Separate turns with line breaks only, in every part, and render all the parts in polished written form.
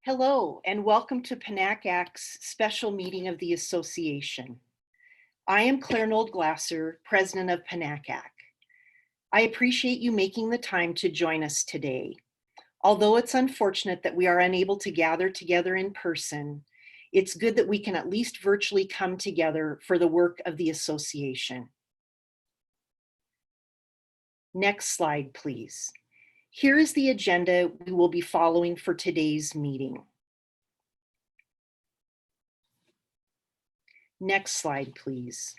Hello, and welcome to PNACAC's special meeting of the association. I am Claire Nold-Glasser, president of PNACAC. I appreciate you making the time to join us today. Although it's unfortunate that we are unable to gather together in person, it's good that we can at least virtually come together for the work of the association. Next slide, please. Here is the agenda we will be following for today's meeting. Next slide, please.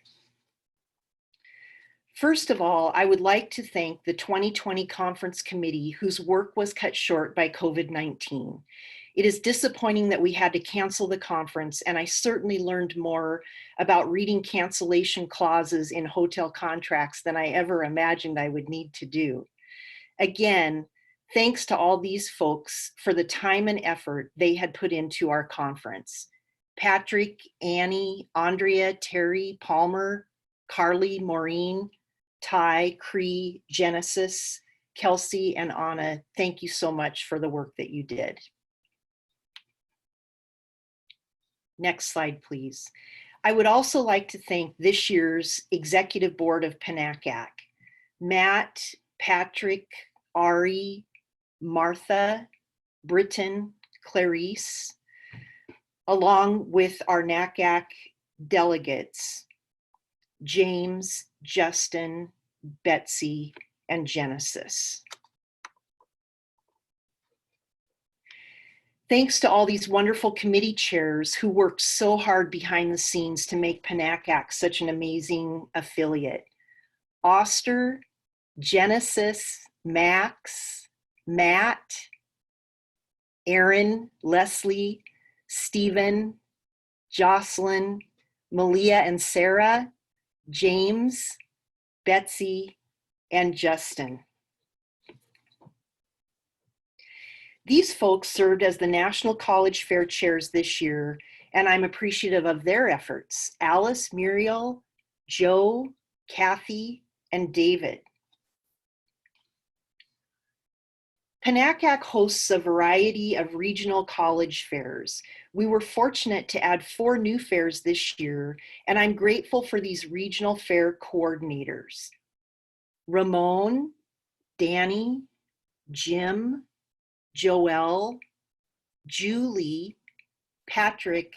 First of all, I would like to thank the 2020 Conference Committee whose work was cut short by COVID-19. It is disappointing that we had to cancel the conference, and I certainly learned more about reading cancellation clauses in hotel contracts than I ever imagined I would need to do. Again, thanks to all these folks for the time and effort they had put into our conference. Patrick, Annie, Andrea, Terry, Palmer, Carly, Maureen, Ty, Cree, Genesis, Kelsey, and Anna, thank you so much for the work that you did. Next slide, please. I would also like to thank this year's Executive Board of PNACAC, Matt, Patrick, Ari, Martha, Britton, Clarice, along with our NACAC delegates, James, Justin, Betsy, and Genesis. Thanks to all these wonderful committee chairs who worked so hard behind the scenes to make PNACAC such an amazing affiliate. Oster, Genesis, Max, Matt, Aaron, Leslie, Stephen, Jocelyn, Malia and Sarah, James, Betsy, and Justin. These folks served as the National College Fair chairs this year, and I'm appreciative of their efforts. Alice, Muriel, Joe, Kathy, and David. PNACAC hosts a variety of regional college fairs. We were fortunate to add 4 new fairs this year, and I'm grateful for these regional fair coordinators. Ramon, Danny, Jim, Joelle, Julie, Patrick,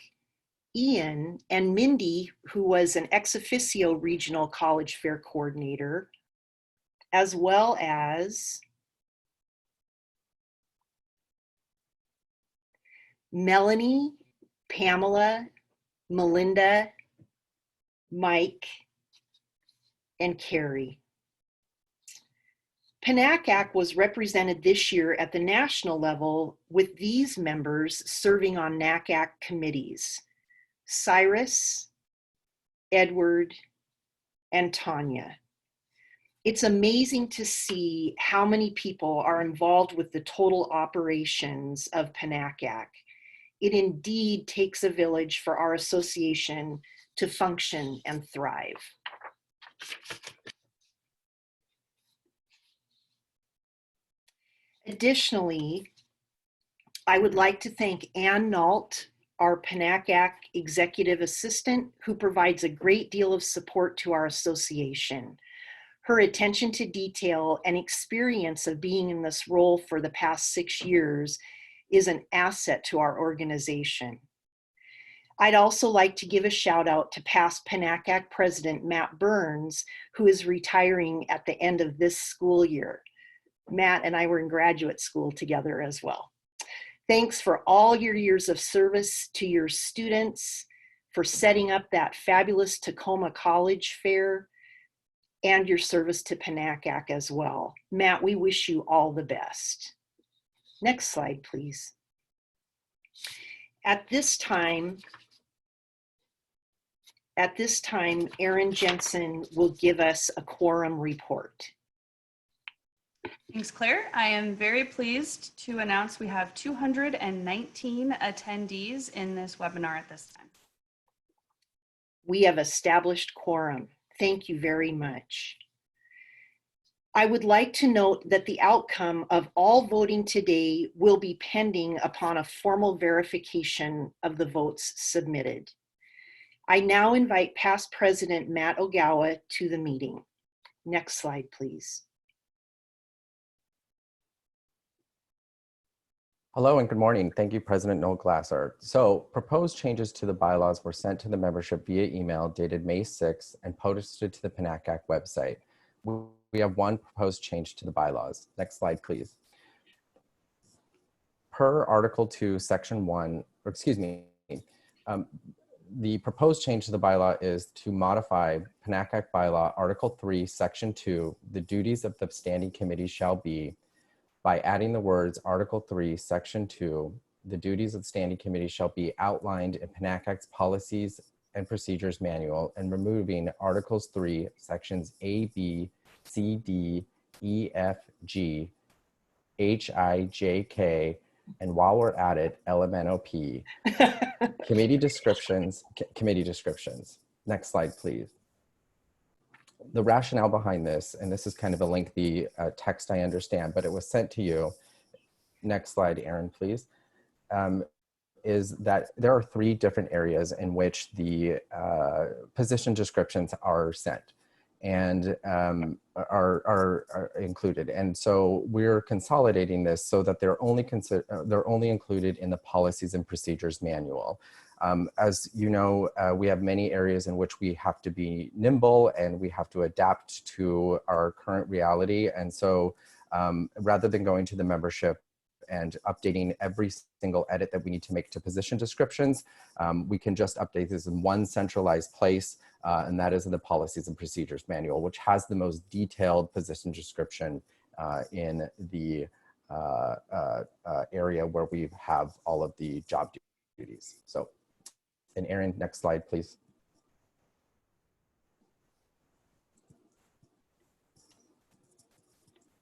Ian, and Mindy, who was an ex officio regional college fair coordinator, as well as Melanie, Pamela, Melinda, Mike, and Carrie. PNACAC was represented this year at the national level with these members serving on NACAC committees: Cyrus, Edward, and Tanya. It's amazing to see how many people are involved with the total operations of PNACAC. It indeed takes a village for our association to function and thrive. Additionally, I would like to thank Ann Nault, our PNACAC executive assistant, who provides a great deal of support to our association. Her attention to detail and experience of being in this role for the past 6 years is an asset to our organization. I'd also like to give a shout out to past PNACAC president Matt Burns, who is retiring at the end of this school year. Matt and I were in graduate school together as well. Thanks for all your years of service to your students, for setting up that fabulous Tacoma College Fair, and your service to PNACAC as well. Matt, we wish you all the best. Next slide, please. At this time, Erin Jensen will give us a quorum report.
Thanks, Claire. I am very pleased to announce we have 219 attendees in this webinar at this time.
We have established quorum. Thank you very much. I would like to note that the outcome of all voting today will be pending upon a formal verification of the votes submitted. I now invite past President Matt Ogawa to the meeting. Next slide, please.
Hello and good morning. Thank you, President Noel Glasser. So proposed changes to the bylaws were sent to the membership via email dated May 6th and posted to the PNACAC website. We have one proposed change to the bylaws. Next slide, please. Per Article 2, Section 1, or excuse me, the proposed change to the bylaw is to modify PNACAC bylaw Article 3, Section 2, the duties of the standing committee shall be, by adding the words Article 3, Section 2, the duties of the standing committee shall be outlined in PNACAC's policies and procedures manual, and removing Articles 3, Sections A, B, C, D, E, F, G, H, I, J, K, and while we're at it, L, M, N, O, P. Committee descriptions. Next slide, please. The rationale behind this, and this is kind of a lengthy text, I understand, but it was sent to you. Next slide, Aaron, please. Is that there are 3 different areas in which the position descriptions are sent and are included. And so we're consolidating this so that they're only included in the policies and procedures manual. As you know, we have many areas in which we have to be nimble and we have to adapt to our current reality. And so rather than going to the membership and updating every single edit that we need to make to position descriptions, we can just update this in one centralized place, and that is in the policies and procedures manual, which has the most detailed position description in the area where we have all of the job duties. So, and Aaron, next slide, please.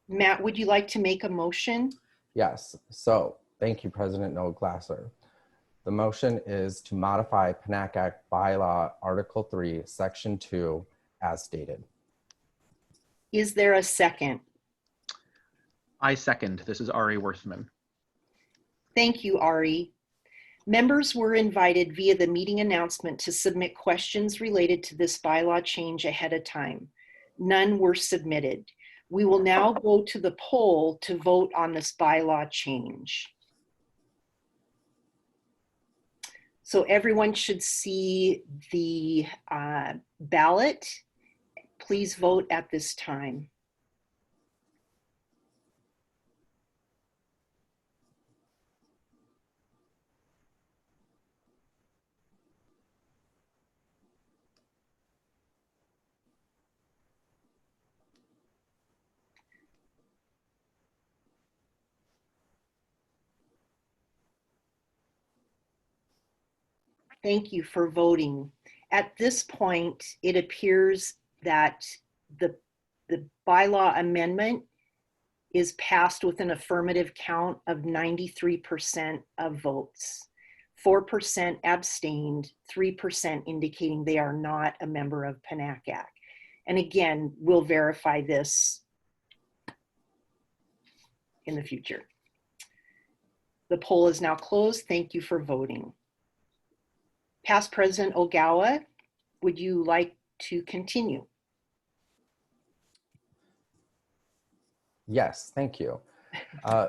Matt, would you like to make a motion?
Yes, so thank you, President Noel Glasser. The motion is to modify PNACAC bylaw Article 3, Section 2 as stated.
Is there a second?
I second. This is Ari Worthman.
Thank you, Ari. Members were invited via the meeting announcement to submit questions related to this bylaw change ahead of time. None were submitted. We will now go to the poll to vote on this bylaw change. So everyone should see the ballot. Please vote at this time. Thank you for voting. At this point, it appears that the bylaw amendment is passed with an affirmative count of 93% of votes. 4% abstained, 3% indicating they are not a member of PNACAC. And again, we'll verify this in the future. The poll is now closed. Thank you for voting. Past President Ogawa, would you like to continue?
Yes, thank you.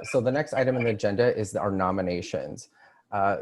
So the next item on the agenda is our nominations.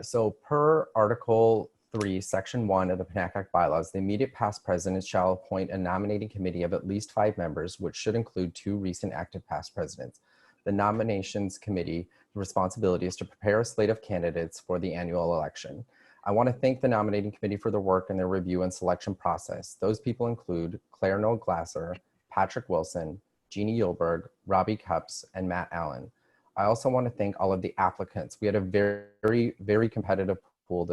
So per Article 3, Section 1 of the PNACAC bylaws, the immediate past president shall appoint a nominating committee of at least 5 members, which should include 2 recent active past presidents. The nominations committee responsibility is to prepare a slate of candidates for the annual election. I want to thank the nominating committee for their work and their review and selection process. Those people include Claire Noel Glasser, Patrick Wilson, Jeannie Yulberg, Robbie Cups, and Matt Allen. I also want to thank all of the applicants. We had a very, very competitive pool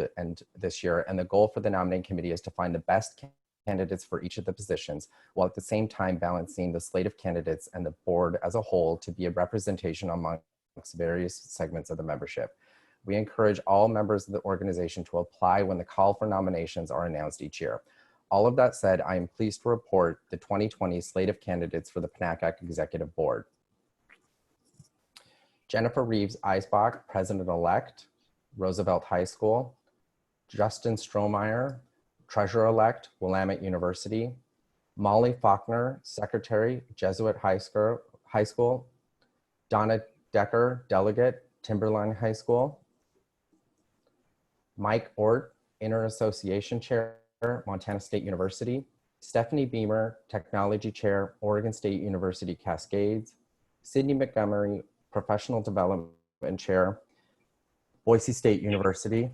this year, and the goal for the nominating committee is to find the best candidates for each of the positions, while at the same time balancing the slate of candidates and the board as a whole to be a representation amongst various segments of the membership. We encourage all members of the organization to apply when the call for nominations are announced each year. All of that said, I am pleased to report the 2020 slate of candidates for the PNACAC Executive Board. Jennifer Reeves Eisbach, President-elect, Roosevelt High School. Justin Strohmeyer, Treasurer-elect, Willamette University. Molly Faulkner, Secretary, Jesuit High School. Donna Decker, Delegate, Timberline High School. Mike Ort, Inter-Association Chair, Montana State University. Stephanie Beamer, Technology Chair, Oregon State University Cascades. Sydney Montgomery, Professional Development Chair, Boise State University.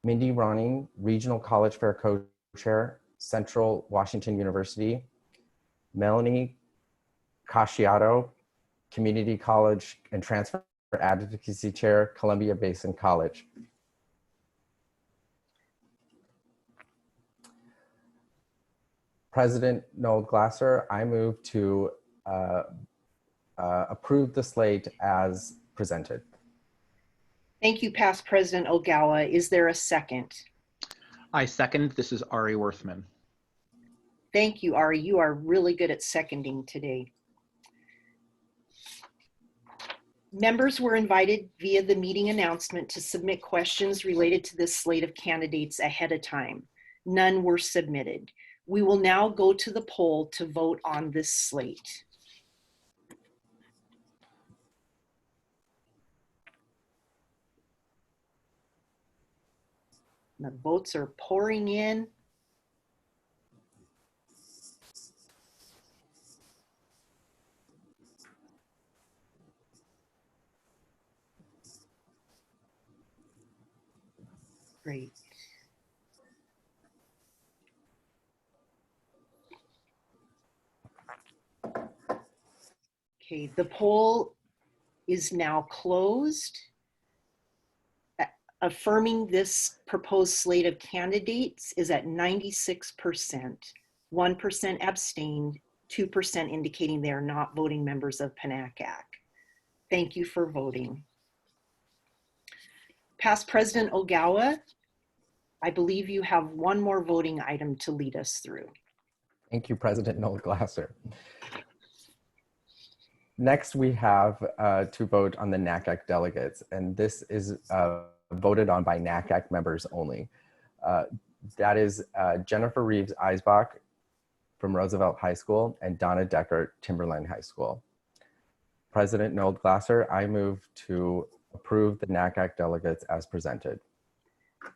Mindy Ronning, Regional College Fair Co-Chair, Central Washington University. Melanie Casciato, Community College and Transfer Advocacy Chair, Columbia Basin College. President Noel Glasser, I move to approve the slate as presented.
Thank you, Past President Ogawa. Is there a second?
I second. This is Ari Worthman.
Thank you, Ari. You are really good at seconding today. Members were invited via the meeting announcement to submit questions related to this slate of candidates ahead of time. None were submitted. We will now go to the poll to vote on this slate. The votes are pouring in. Great. Okay, the poll is now closed. Affirming this proposed slate of candidates is at 96%, 1% abstained, 2% indicating they are not voting members of PNACAC. Thank you for voting. Past President Ogawa, I believe you have one more voting item to lead us through.
Thank you, President Noel Glasser. Next, we have to vote on the NACAC delegates, and this is voted on by NACAC members only. That is Jennifer Reeves Eisbach from Roosevelt High School and Donna Decker, Timberline High School. President Noel Glasser, I move to approve the NACAC delegates as presented.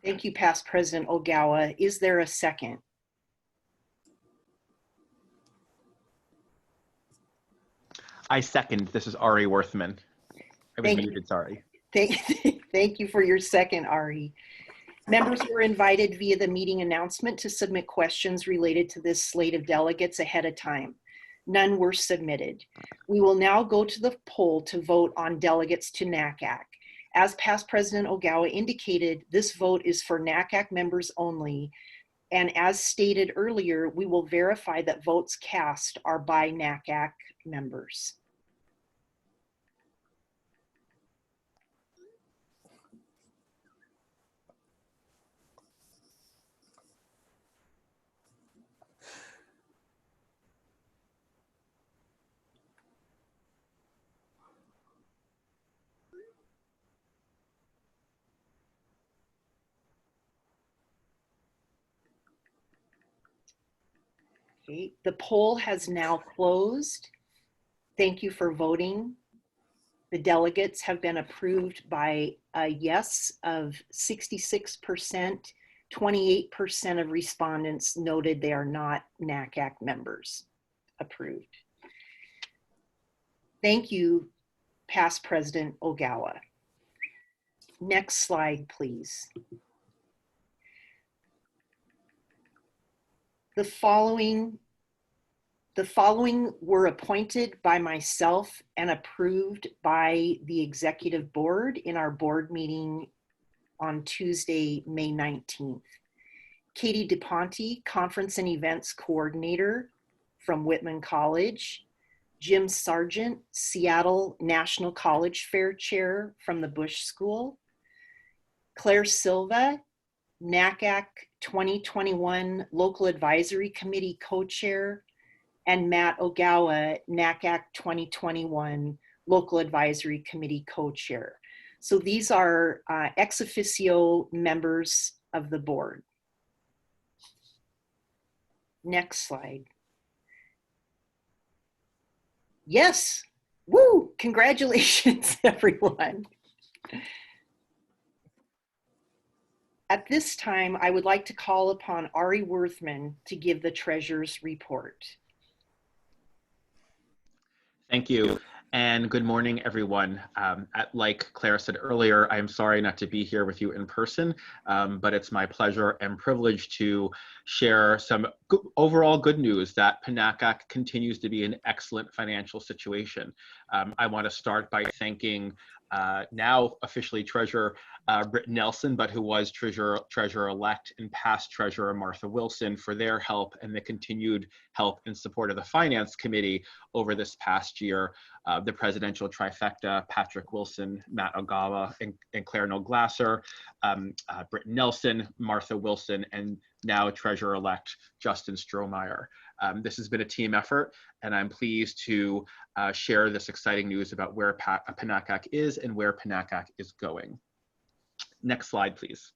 Thank you, Past President Ogawa. Is there a second?
I second. This is Ari Worthman. I was muted, sorry.
Thank you for your second, Ari. Members were invited via the meeting announcement to submit questions related to this slate of delegates ahead of time. None were submitted. We will now go to the poll to vote on delegates to NACAC. As Past President Ogawa indicated, this vote is for NACAC members only. And as stated earlier, we will verify that votes cast are by NACAC members. Okay, the poll has now closed. Thank you for voting. The delegates have been approved by a yes of 66%. 28% of respondents noted they are not NACAC members. Approved. Thank you, Past President Ogawa. Next slide, please. The following were appointed by myself and approved by the executive board in our board meeting on Tuesday, May 19th. Katie DePonte, Conference and Events Coordinator from Whitman College. Jim Sargent, Seattle National College Fair Chair from the Bush School. Claire Silva, NACAC 2021 Local Advisory Committee Co-Chair, and Matt Ogawa, NACAC 2021 Local Advisory Committee Co-Chair. So these are ex officio members of the board. Next slide. Yes, woo, congratulations, everyone. At this time, I would like to call upon Ari Worthman to give the treasurer's report.
Thank you. And good morning, everyone. Like Claire said earlier, I'm sorry not to be here with you in person, but it's my pleasure and privilege to share some overall good news that PNACAC continues to be an excellent financial situation. I want to start by thanking now officially Treasurer Britt Nelson, but who was Treasurer-elect and past Treasurer Martha Wilson for their help and the continued help and support of the Finance Committee over this past year. The presidential trifecta, Patrick Wilson, Matt Ogawa, and Claire Noel-Glasser, Britt Nelson, Martha Wilson, and now Treasurer-elect Justin Strohmeyer. This has been a team effort, and I'm pleased to share this exciting news about where PNACAC is and where PNACAC is going. Next slide, please.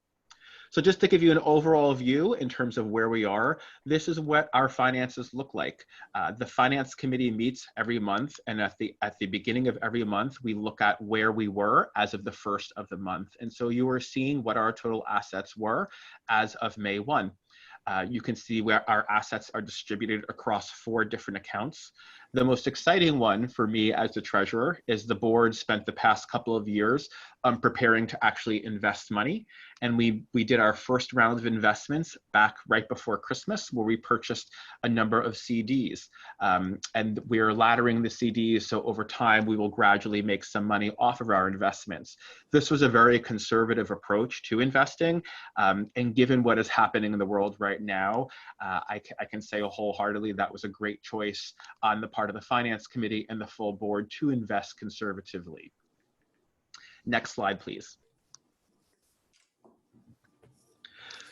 So just to give you an overall view in terms of where we are, this is what our finances look like. The Finance Committee meets every month, and at the beginning of every month, we look at where we were as of the first of the month. And so you are seeing what our total assets were as of May 1. You can see where our assets are distributed across 4 different accounts. The most exciting one for me as the treasurer is the board spent the past couple of years preparing to actually invest money. And we did our first round of investments back right before Christmas, where we purchased a number of CDs. And we're laddering the CDs, so over time, we will gradually make some money off of our investments. This was a very conservative approach to investing. And given what is happening in the world right now, I can say wholeheartedly that was a great choice on the part of the Finance Committee and the full board to invest conservatively. Next slide, please.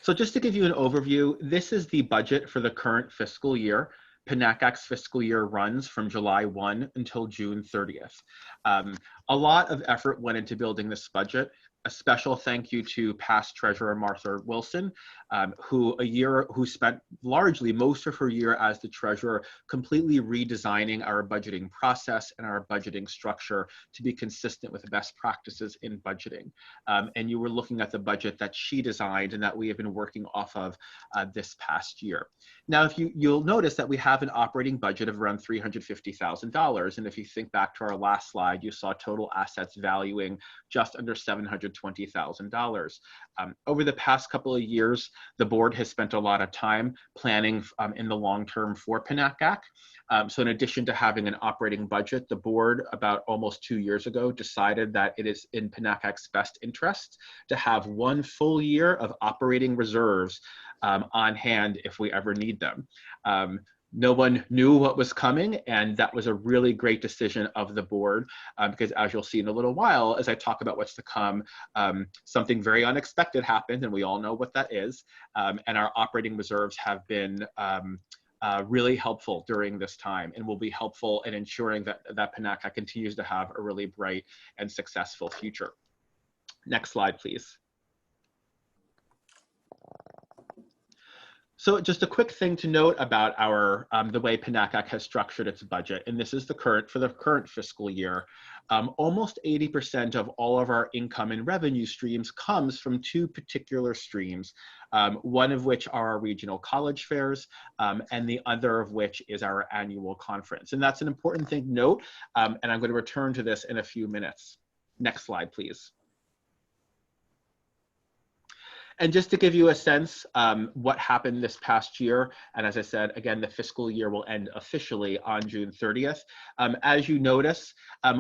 So just to give you an overview, this is the budget for the current fiscal year. PNACAC's fiscal year runs from July 1 until June 30th. A lot of effort went into building this budget. A special thank you to past Treasurer Martha Wilson, who spent largely most of her year as the treasurer completely redesigning our budgeting process and our budgeting structure to be consistent with best practices in budgeting. And you were looking at the budget that she designed and that we have been working off of this past year. Now, if you'll notice that we have an operating budget of around $350,000. And if you think back to our last slide, you saw total assets valuing just under $720,000. Over the past couple of years, the board has spent a lot of time planning in the long term for PNACAC. So in addition to having an operating budget, the board about almost 2 years ago decided that it is in PNACAC's best interest to have 1 full year of operating reserves on hand if we ever need them. No one knew what was coming, and that was a really great decision of the board because as you'll see in a little while, as I talk about what's to come, something very unexpected happened, and we all know what that is. And our operating reserves have been really helpful during this time and will be helpful in ensuring that PNACAC continues to have a really bright and successful future. Next slide, please. So just a quick thing to note about our the way PNACAC has structured its budget, and this is for the current fiscal year. Almost 80% of all of our income and revenue streams comes from 2 particular streams, one of which are our regional college fairs, and the other of which is our annual conference. And that's an important thing to note, and I'm going to return to this in a few minutes. Next slide, please. And just to give you a sense what happened this past year, and as I said, again, the fiscal year will end officially on June 30th. As you notice,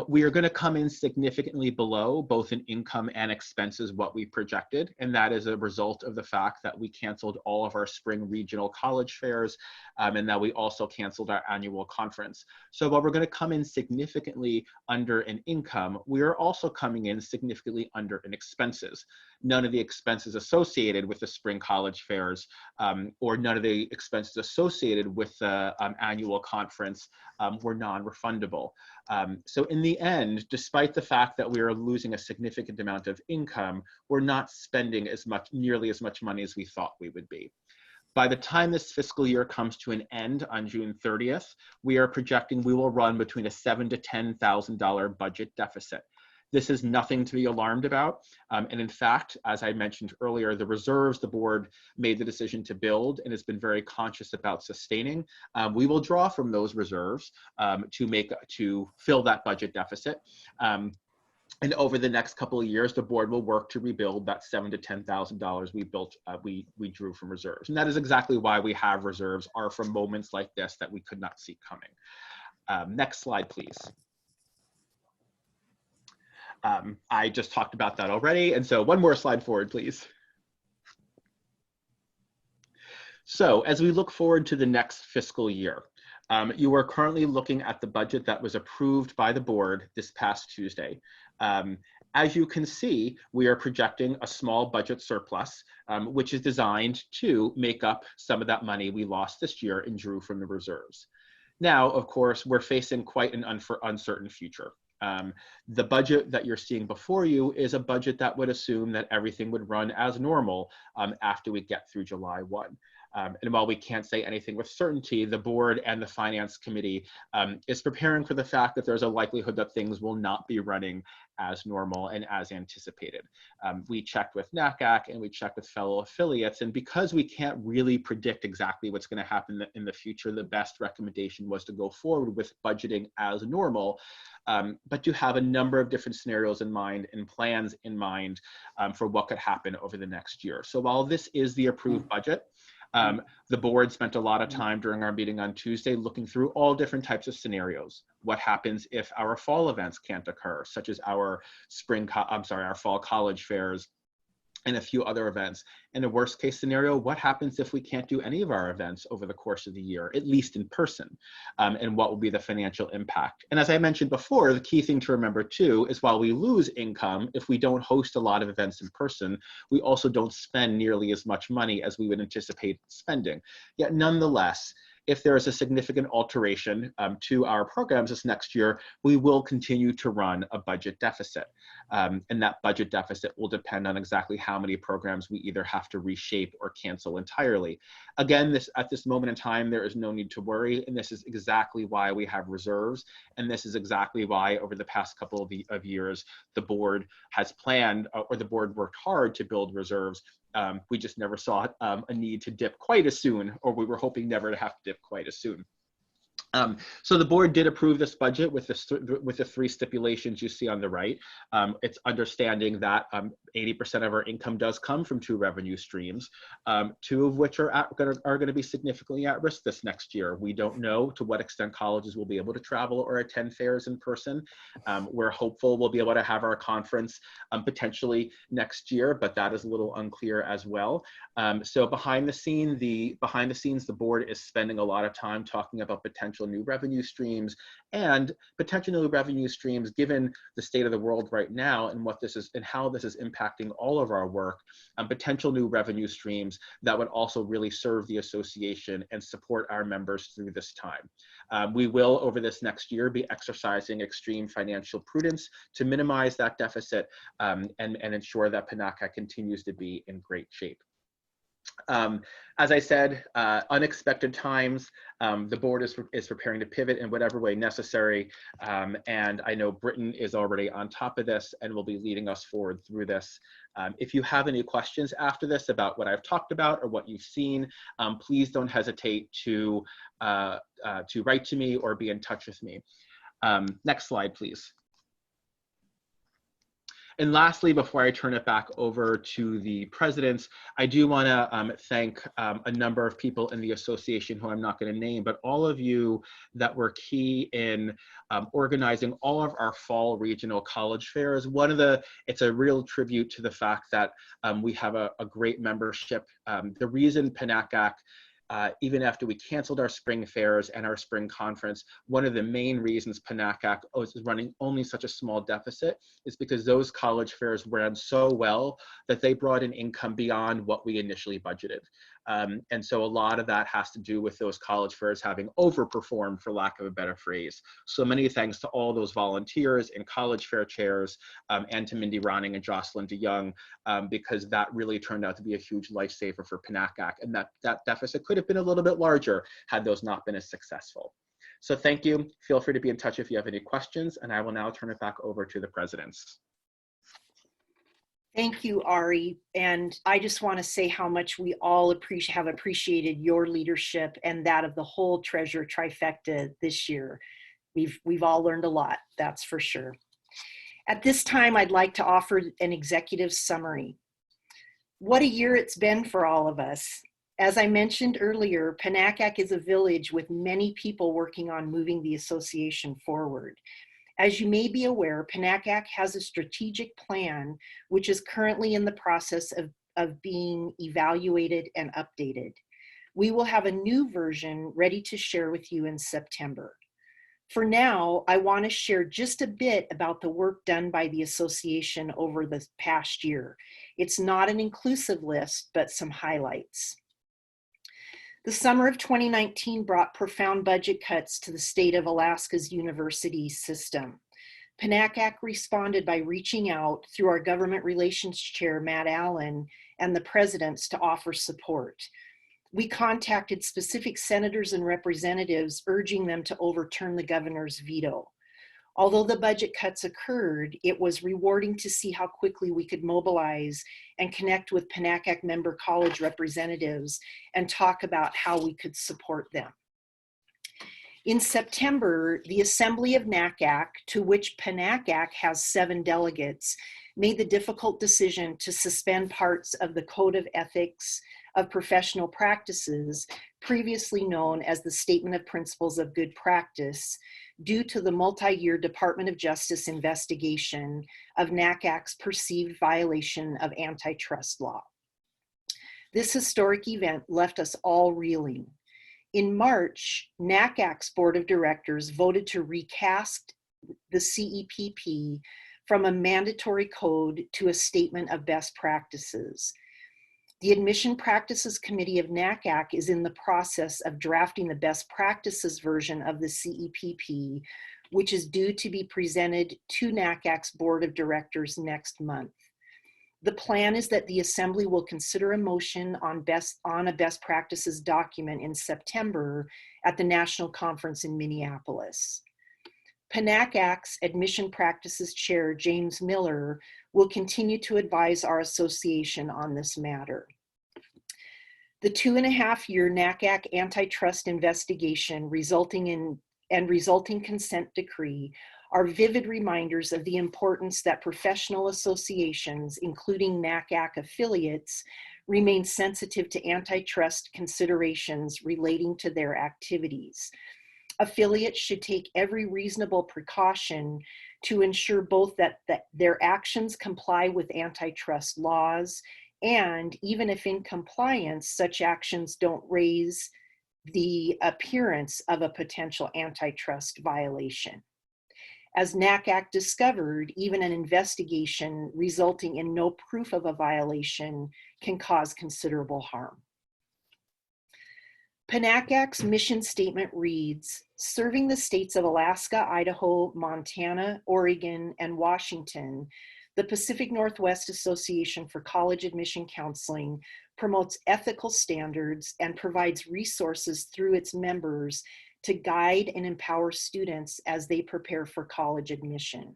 we are going to come in significantly below both in income and expenses what we projected, and that is a result of the fact that we canceled all of our spring regional college fairs, and that we also canceled our annual conference. So while we're going to come in significantly under in income, we are also coming in significantly under in expenses. None of the expenses associated associated with the spring college fairs or none of the expenses associated with the annual conference were non-refundable. So in the end, despite the fact that we are losing a significant amount of income, we're not spending nearly as much money as we thought we would be. By the time this fiscal year comes to an end on June 30th, we are projecting we will run between a $7,000 to $10,000 budget deficit. This is nothing to be alarmed about. And in fact, as I mentioned earlier, the reserves the board made the decision to build and has been very conscious about sustaining. We will draw from those reserves to fill that budget deficit. And over the next couple of years, the board will work to rebuild that $7,000 to $10,000 we drew from reserves. And that is exactly why we have reserves, are from moments like this that we could not see coming. Next slide, please. I just talked about that already. And so one more slide forward, please. So as we look forward to the next fiscal year, you are currently looking at the budget that was approved by the board this past Tuesday. As you can see, we are projecting a small budget surplus, which is designed to make up some of that money we lost this year and drew from the reserves. Now, of course, we're facing quite an uncertain future. The budget that you're seeing before you is a budget that would assume that everything would run as normal after we get through July 1. And while we can't say anything with certainty, the board and the finance committee is preparing for the fact that there's a likelihood that things will not be running as normal and as anticipated. We checked with PNACAC and we checked with fellow affiliates, and because we can't really predict exactly what's going to happen in the future, the best recommendation was to go forward with budgeting as normal, but to have a number of different scenarios in mind and plans in mind for what could happen over the next year. So while this is the approved budget, the board spent a lot of time during our meeting on Tuesday looking through all different types of scenarios. What happens if our fall events can't occur, such as our our fall college fairs and a few other events? In a worst case scenario, what happens if we can't do any of our events over the course of the year, at least in person? And what will be the financial impact? And as I mentioned before, the key thing to remember too is while we lose income, if we don't host a lot of events in person, we also don't spend nearly as much money as we would anticipate spending. Yet nonetheless, if there is a significant alteration to our programs this next year, we will continue to run a budget deficit. And that budget deficit will depend on exactly how many programs we either have to reshape or cancel entirely. Again, at this moment in time, there is no need to worry, and this is exactly why we have reserves, and this is exactly why over the past couple of years, the board has planned, or the board worked hard to build reserves. We just never saw a need to dip quite as soon, or we were hoping never to have to dip quite as soon. So the board did approve this budget with the three stipulations you see on the right. It's understanding that 80% of our income does come from two revenue streams, two of which are going to be significantly at risk this next year. We don't know to what extent colleges will be able to travel or attend fairs in person. We're hopeful we'll be able to have our conference potentially next year, but that is a little unclear as well. So behind the scenes, the board is spending a lot of time talking about potential new revenue streams and potential new revenue streams given the state of the world right now and what this is and how this is impacting all of our work, potential new revenue streams that would also really serve the association and support our members through this time. We will over this next year be exercising extreme financial prudence to minimize that deficit and ensure that Panaka continues to be in great shape. As I said, unexpected times, the board is preparing to pivot in whatever way necessary, and I know Britain is already on top of this and will be leading us forward through this. If you have any questions after this about what I've talked about or what you've seen, please don't hesitate to write to me or be in touch with me. Next slide, please. And lastly, before I turn it back over to the presidents, I do want to thank a number of people in the association who I'm not going to name, but all of you that were key in organizing all of our fall regional college fairs. It's a real tribute to the fact that we have a great membership. The reason PNACAC even after we canceled our spring fairs and our spring conference, one of the main reasons PNACAC is running only such a small deficit is because those college fairs ran so well that they brought in income beyond what we initially budgeted. And so a lot of that has to do with those college fairs having overperformed, for lack of a better phrase. So many thanks to all those volunteers and college fair chairs, and to Mindy Ronning and Jocelyn DeYoung, because that really turned out to be a huge lifesaver for PNACAC, and that deficit could have been a little bit larger had those not been as successful. So thank you. Feel free to be in touch if you have any questions, and I will now turn it back over to the presidents.
Thank you, Ari. And I just want to say how much we all have appreciated your leadership and that of the whole Treasure Trifecta this year. We've all learned a lot, that's for sure. At this time, I'd like to offer an executive summary. What a year it's been for all of us. As I mentioned earlier, PNACAC is a village with many people working on moving the association forward. As you may be aware, PNACAC has a strategic plan which is currently in the process of being evaluated and updated. We will have a new version ready to share with you in September. For now, I want to share just a bit about the work done by the association over the past year. It's not an inclusive list, but some highlights. The summer of 2019 brought profound budget cuts to the state of Alaska's university system. PNACAC responded by reaching out through our government relations chair, Matt Allen, and the presidents to offer support. We contacted specific senators and representatives, urging them to overturn the governor's veto. Although the budget cuts occurred, it was rewarding to see how quickly we could mobilize and connect with PNACAC member college representatives and talk about how we could support them. In September, the Assembly of NACAC, to which PNACAC has 7 delegates, made the difficult decision to suspend parts of the Code of Ethics of Professional Practices, previously known as the Statement of Principles of Good Practice, due to the multi-year Department of Justice investigation of NACAC's perceived violation of antitrust law. This historic event left us all reeling. In March, NACAC's Board of Directors voted to recast the CEPP from a mandatory code to a statement of best practices. The Admission Practices Committee of NACAC is in the process of drafting the best practices version of the CEPP, which is due to be presented to NACAC's Board of Directors next month. The plan is that the Assembly will consider a motion on a best practices document in September at the National Conference in Minneapolis. PNACAC's Admission Practices Chair, James Miller, will continue to advise our association on this matter. The 2.5-year NACAC antitrust investigation resulting consent decree are vivid reminders of the importance that professional associations, including NACAC affiliates, remain sensitive to antitrust considerations relating to their activities. Affiliates should take every reasonable precaution to ensure both that their actions comply with antitrust laws, and even if in compliance, such actions don't raise the appearance of a potential antitrust violation. As NACAC discovered, even an investigation resulting in no proof of a violation can cause considerable harm. PNACAC's mission statement reads, serving the states of Alaska, Idaho, Montana, Oregon, and Washington, the Pacific Northwest Association for College Admission Counseling promotes ethical standards and provides resources through its members to guide and empower students as they prepare for college admission.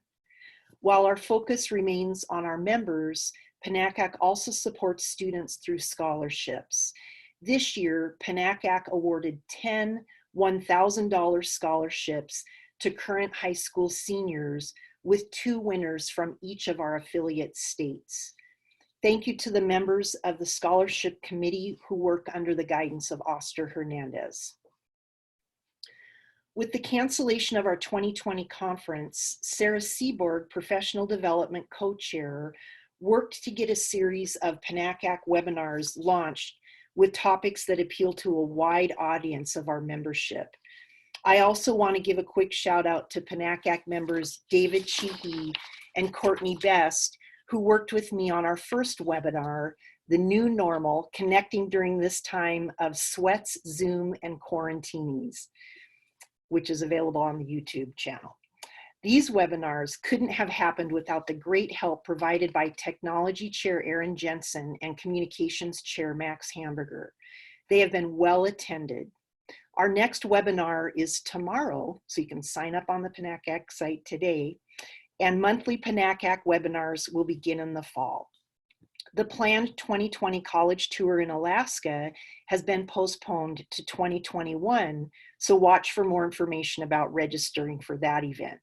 While our focus remains on our members, PNACAC also supports students through scholarships. This year, PNACAC awarded 10 $1,000 scholarships to current high school seniors, with 2 winners from each of our affiliate states. Thank you to the members of the Scholarship Committee who work under the guidance of Oster Hernandez. With the cancellation of our 2020 conference, Sarah Seaborg, Professional Development Co-Chair, worked to get a series of PNACAC webinars launched with topics that appeal to a wide audience of our membership. I also want to give a quick shout out to PNACAC members David Cheehy and Courtney Best, who worked with me on our first webinar, The New Normal, Connecting During This Time of Sweats, Zoom, and Quarantinis, which is available on the YouTube channel. These webinars couldn't have happened without the great help provided by Technology Chair Erin Jensen and Communications Chair Max Hamburger. They have been well attended. Our next webinar is tomorrow, so you can sign up on the PNACAC site today, and monthly PNACAC webinars will begin in the fall. The planned 2020 college tour in Alaska has been postponed to 2021, so watch for more information about registering for that event.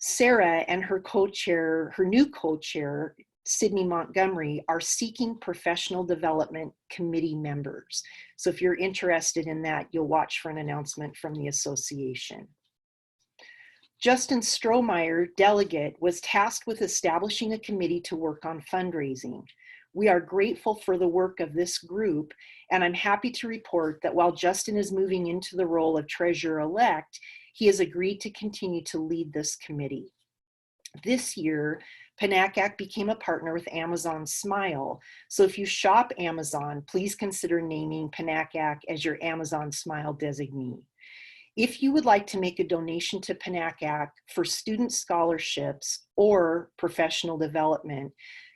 Sarah and her co-chair, her new co-chair, Sydney Montgomery, are seeking professional development committee members. So if you're interested in that, you'll watch for an announcement from the association. Justin Strohmeyer, delegate, was tasked with establishing a committee to work on fundraising. We are grateful for the work of this group, and I'm happy to report that while Justin is moving into the role of treasurer-elect, he has agreed to continue to lead this committee. This year, PNACAC became a partner with Amazon Smile. So if you shop Amazon, please consider naming PNACAC as your Amazon Smile designee. If you would like to make a donation to PNACAC for student scholarships or professional development,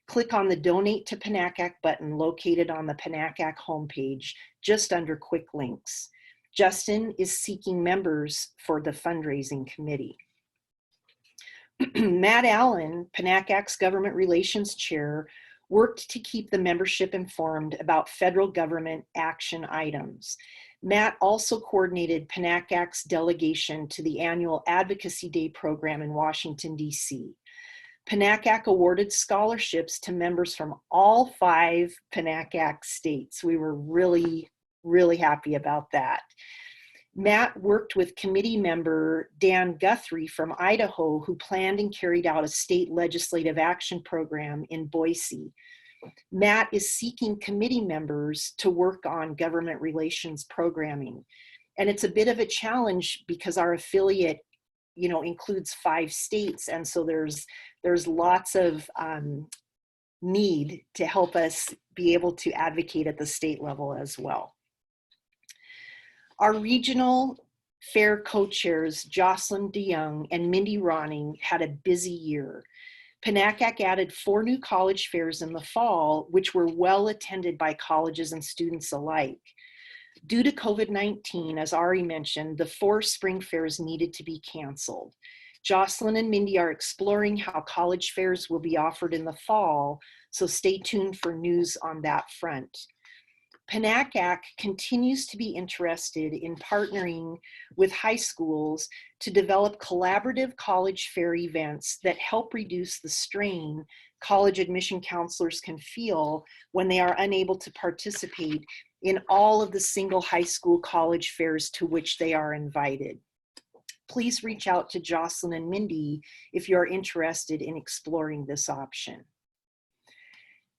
click on the Donate to PNACAC button located on the PNACAC homepage, just under Quick Links. Justin is seeking members for the fundraising committee. Matt Allen, PNACAC's Government Relations Chair, worked to keep the membership informed about federal government action items. Matt also coordinated PNACAC's delegation to the annual Advocacy Day program in Washington, D.C. PNACAC awarded scholarships to members from all 5 PNACAC states. We were really happy about that. Matt worked with committee member Dan Guthrie from Idaho, who planned and carried out a state legislative action program in Boise. Matt is seeking committee members to work on government relations programming. And it's a bit of a challenge because our affiliate, includes 5 states. And so there's lots of need to help us be able to advocate at the state level as well. Our regional fair co-chairs, Jocelyn DeYoung and Mindy Ronning, had a busy year. PNACAC added 4 new college fairs in the fall, which were well attended by colleges and students alike. Due to COVID-19, as Ari mentioned, the 4 spring fairs needed to be canceled. Jocelyn and Mindy are exploring how college fairs will be offered in the fall, so stay tuned for news on that front. PNACAC continues to be interested in partnering with high schools to develop collaborative college fair events that help reduce the strain college admission counselors can feel when they are unable to participate in all of the single high school college fairs to which they are invited. Please reach out to Jocelyn and Mindy if you're interested in exploring this option.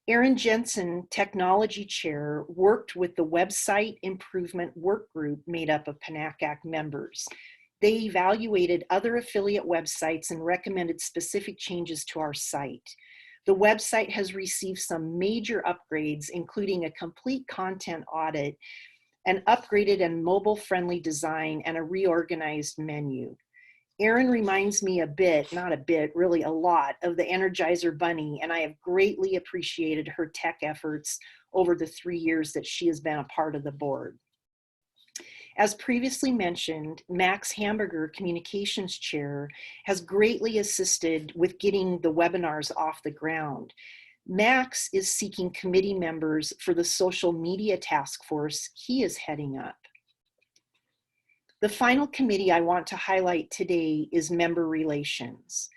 Erin Jensen, Technology Chair, worked with the Website Improvement Work Group made up of PNACAC members. They evaluated other affiliate websites and recommended specific changes to our site. The website has received some major upgrades, including a complete content audit, an upgraded and mobile-friendly design, and a reorganized menu. Erin reminds me a bit, not a bit, really a lot, of the Energizer Bunny, and I have greatly appreciated her tech efforts over the 3 years that she has been a part of the board. As previously mentioned, Max Hamburger, Communications Chair, has greatly assisted with getting the webinars off the ground. Max is seeking committee members for the social media task force he is heading up. The final committee I want to highlight today is member relations.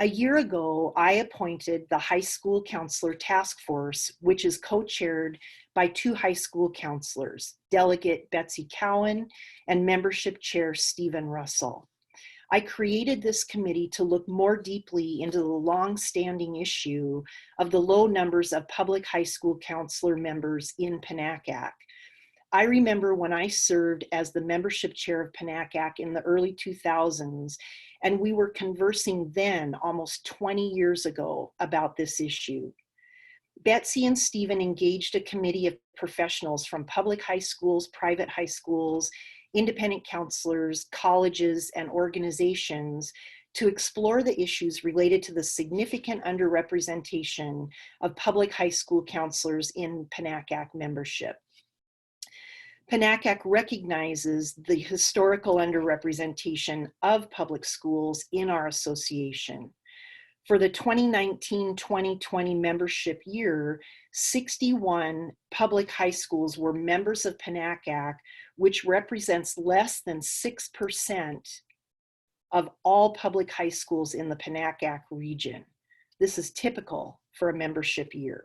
A year ago, I appointed the High School Counselor Task Force, which is co-chaired by 2 high school counselors, Delegate Betsy Cowan and Membership Chair Stephen Russell. I created this committee to look more deeply into the long-standing issue of the low numbers of public high school counselor members in PNACAC. I remember when I served as the membership chair of PNACAC in the early 2000s, and we were conversing then, almost 20 years ago, about this issue. Betsy and Stephen engaged a committee of professionals from public high schools, private high schools, independent counselors, colleges, and organizations to explore the issues related to the significant underrepresentation of public high school counselors in PNACAC membership. PNACAC recognizes the historical underrepresentation of public schools in our association. For the 2019-2020 membership year, 61 public high schools were members of PNACAC, which represents less than 6% of all public high schools in the PNACAC region. This is typical for a membership year.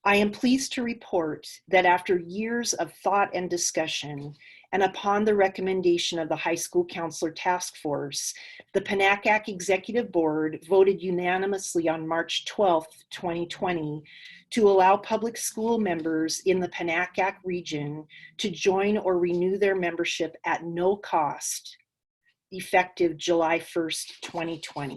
I am pleased to report that after years of thought and discussion, and upon the recommendation of the High School Counselor Task Force, the PNACAC Executive Board voted unanimously on March 12, 2020, to allow public school members in the PNACAC region to join or renew their membership at no cost, effective July 1st, 2020.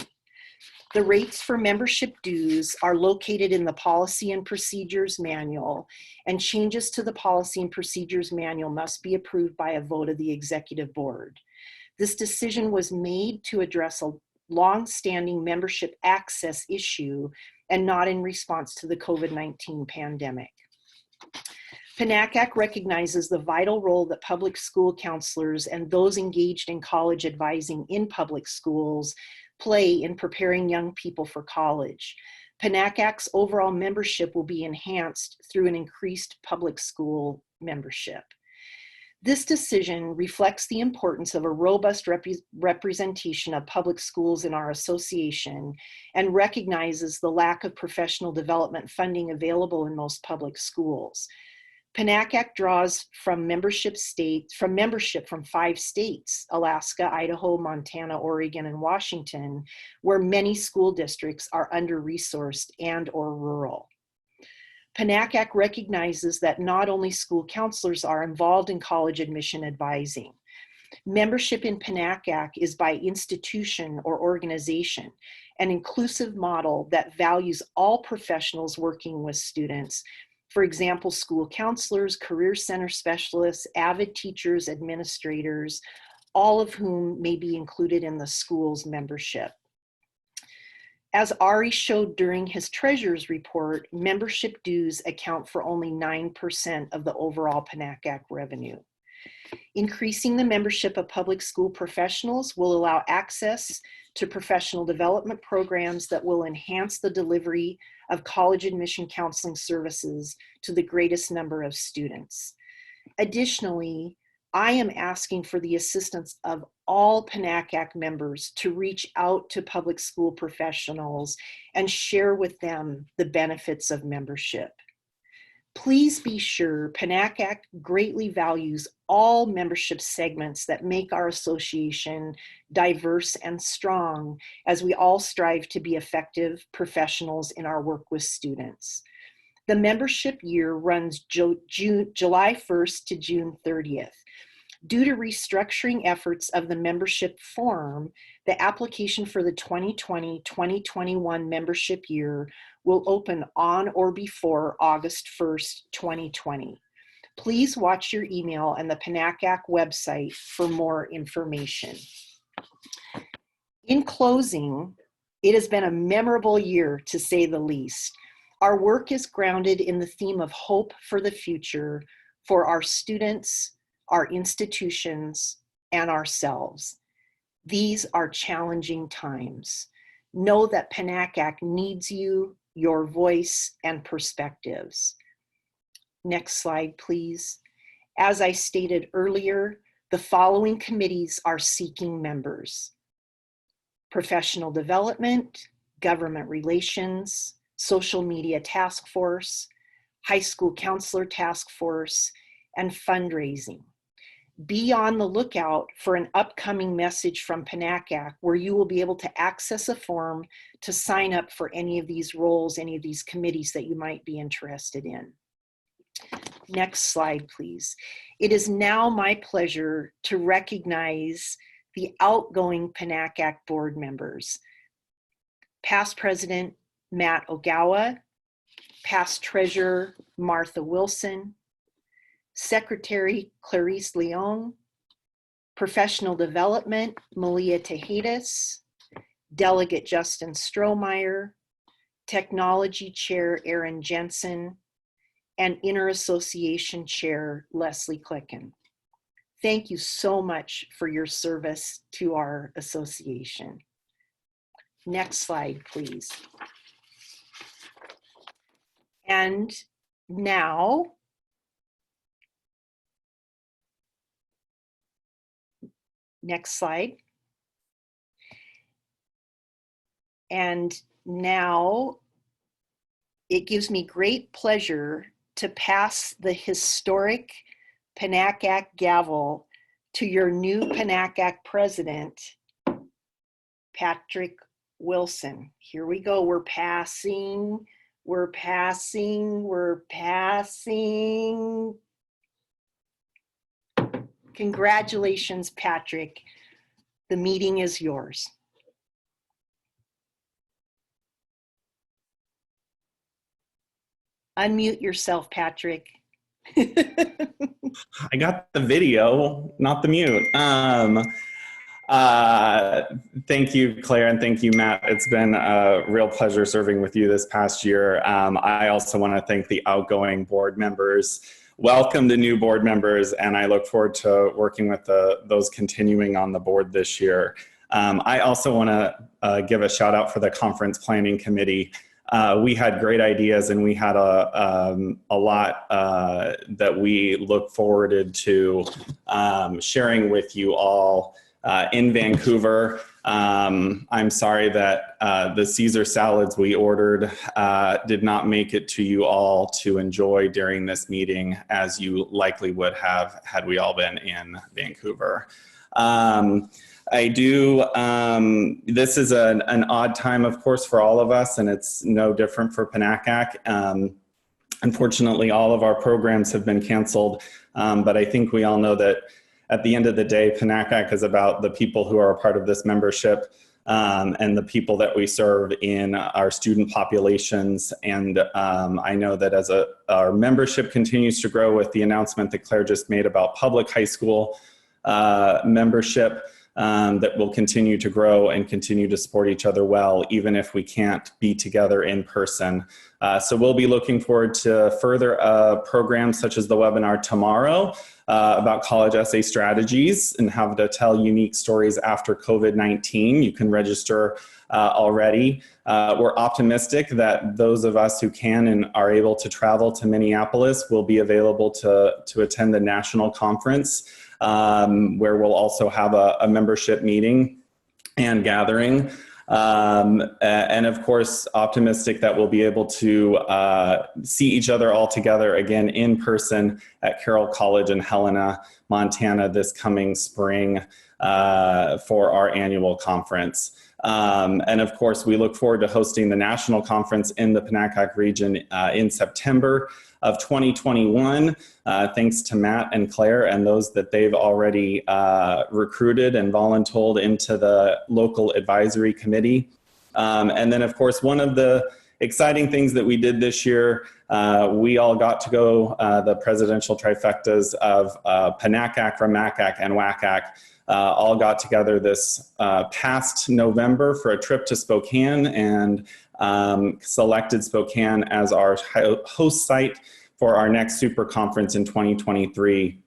The rates for membership dues are located in the Policy and Procedures Manual, and changes to the Policy and Procedures Manual must be approved by a vote of the Executive Board. This decision was made to address a long-standing membership access issue and not in response to the COVID-19 pandemic. PNACAC recognizes the vital role that public school counselors and those engaged in college advising in public schools play in preparing young people for college. PNACAC's overall membership will be enhanced through an increased public school membership. This decision reflects the importance of a robust representation of public schools in our association and recognizes the lack of professional development funding available in most public schools. PNACAC draws from membership from 5 states, Alaska, Idaho, Montana, Oregon, and Washington, where many school districts are under-resourced and or rural. PNACAC recognizes that not only school counselors are involved in college admission advising. Membership in PNACAC is by institution or organization, an inclusive model that values all professionals working with students. For example, school counselors, career center specialists, avid teachers, administrators, all of whom may be included in the school's membership. As Ari showed during his treasurer's report, membership dues account for only 9% of the overall PNACAC revenue. Increasing the membership of public school professionals will allow access to professional development programs that will enhance the delivery of college admission counseling services to the greatest number of students. Additionally, I am asking for the assistance of all PNACAC members to reach out to public school professionals and share with them the benefits of membership. Please be sure PNACAC greatly values all membership segments that make our association diverse and strong as we all strive to be effective professionals in our work with students. The membership year runs July 1st to June 30th. Due to restructuring efforts of the membership form, the application for the 2020-2021 membership year will open on or before August 1st, 2020. Please watch your email and the PNACAC website for more information. In closing, it has been a memorable year, to say the least. Our work is grounded in the theme of hope for the future for our students, our institutions, and ourselves. These are challenging times. Know that PNACAC needs you, your voice, and perspectives. Next slide, please. As I stated earlier, the following committees are seeking members: Professional Development, Government Relations, Social Media Task Force, High School Counselor Task Force, and Fundraising. Be on the lookout for an upcoming message from PNACAC where you will be able to access a form to sign up for any of these roles, any of these committees that you might be interested in. Next slide, please. It is now my pleasure to recognize the outgoing PNACAC board members. Past President Matt Ogawa, past Treasurer Martha Wilson, Secretary Clarice Leong, Professional Development Malia Tejedis, Delegate Justin Strohmeyer, Technology Chair Aaron Jensen, and Inter-Association Chair Leslie Klicken. Thank you so much for your service to our association. Next slide, please. And now, next slide. And now it gives me great pleasure to pass the historic PNACAC gavel to your new PNACAC president, Patrick Wilson. Here we go. We're passing. Congratulations, Patrick. The meeting is yours. Unmute yourself, Patrick.
I got the video, not the mute. Thank you, Claire, and thank you, Matt. It's been a real pleasure serving with you this past year. I also want to thank the outgoing board members. Welcome to new board members, and I look forward to working with those continuing on the board this year. I also want to give a shout out for the conference planning committee. We had great ideas, and we had a lot that we look forwarded to sharing with you all in Vancouver. I'm sorry that the Caesar salads we ordered did not make it to you all to enjoy during this meeting, as you likely would have had we all been in Vancouver. This is an odd time, of course, for all of us, and it's no different for PNACAC. Unfortunately, all of our programs have been canceled, but I think we all know that at the end of the day, PNACAC is about the people who are a part of this membership and the people that we serve in our student populations. And I know that as our membership continues to grow with the announcement that Claire just made about public high school membership, that will continue to grow and continue to support each other well, even if we can't be together in person. So we'll be looking forward to further programs such as the webinar tomorrow about college essay strategies and how to tell unique stories after COVID-19. You can register already. We're optimistic that those of us who can and are able to travel to Minneapolis will be available to attend the national conference, where we'll also have a membership meeting and gathering. And of course, optimistic that we'll be able to see each other all together again in person at Carroll College in Helena, Montana this coming spring for our annual conference. And of course, we look forward to hosting the national conference in the PNACAC region in September of 2021, thanks to Matt and Claire and those that they've already recruited and voluntold into the local advisory committee. And then, of course, one of the exciting things that we did this year, we all got to go, the presidential trifectas of PNACAC, RMACAC, and WACAC, all got together this past November for a trip to Spokane and selected Spokane as our host site for our next super conference in 2023.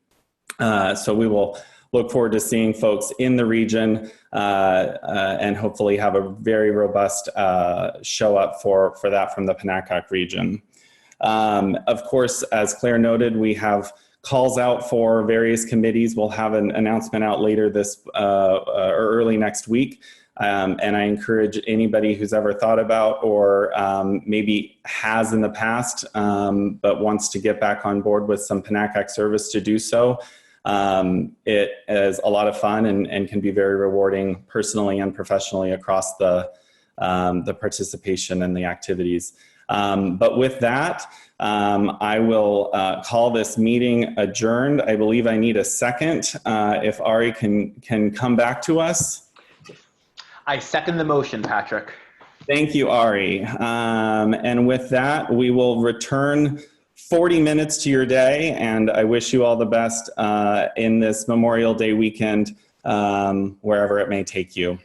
So we will look forward to seeing folks in the region and hopefully have a very robust show up for that from the PNACAC region. Of course, as Claire noted, we have calls out for various committees. We'll have an announcement out later this or early next week. And I encourage anybody who's ever thought about or maybe has in the past but wants to get back on board with some PNACAC service to do so. It is a lot of fun and can be very rewarding personally and professionally across the participation and the activities. But with that, I will call this meeting adjourned. I believe I need a second. If Ari can come back to us.
I second the motion, Patrick.
Thank you, Ari. And with that, we will return 40 minutes to your day, and I wish you all the best in this Memorial Day weekend, wherever it may take you.